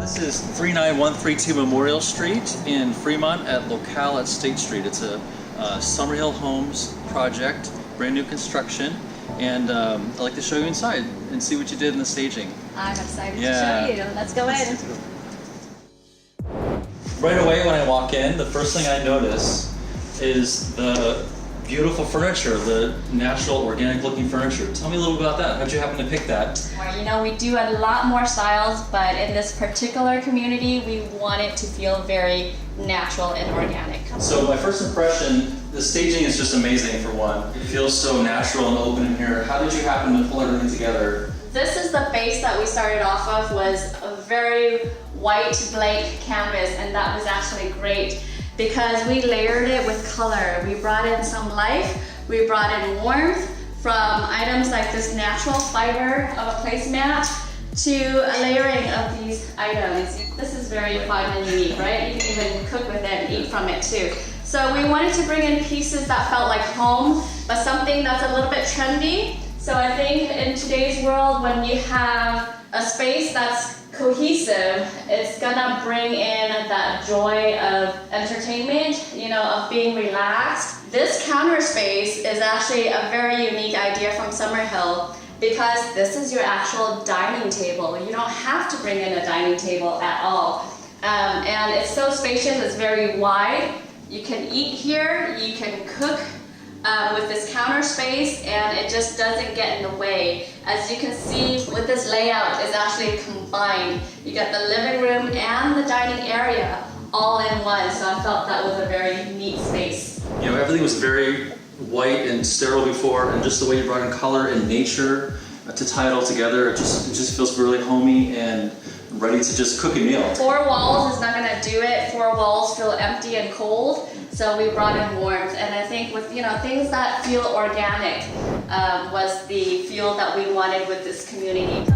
This is 39132 Memorial Street in Fremont at Locale at State Street. It's a Summerhill Homes project, brand new construction, and I'd like to show you inside and see what you did in the staging. I'm excited to show you. Let's go in. Right away when I walk in, the first thing I notice is the beautiful furniture, the natural, organic looking furniture. Tell me a little about that. How'd you happen to pick that? Well, you know, we do a lot more styles, but in this particular community, we want it to feel very natural and organic. So my first impression, the staging is just amazing for one. It feels so natural and open in here. How did you happen to pull everything together? This is the base that we started off of, was a very white blank canvas, and that was actually great because we layered it with color. We brought in some life, we brought in warmth from items like this natural fiber of a placemat to a layering of these items. This is very fun and unique, right? You can even cook with it and eat from it too. So we wanted to bring in pieces that felt like home, but something that's a little bit trendy. So I think in today's world, when you have a space that's cohesive, it's gonna bring in that joy of entertainment, you know, of being relaxed. This counter space is actually a very unique idea from Summerhill because this is your actual dining table. You don't have to bring in a dining table at all. And it's so spacious, it's very wide. You can eat here, you can cook with this counter space, and it just doesn't get in the way. As you can see with this layout, it's actually combined. You get the living room and the dining area all in one, so I felt that was a very neat space. You know, everything was very white and sterile before, and just the way you brought in color and nature to tie it all together, it just feels really homey and ready to just cook a meal. 4 walls is not gonna do it. 4 walls feel empty and cold. So we brought in warmth, and I think with, you know, things that feel organic was the feel that we wanted with this community.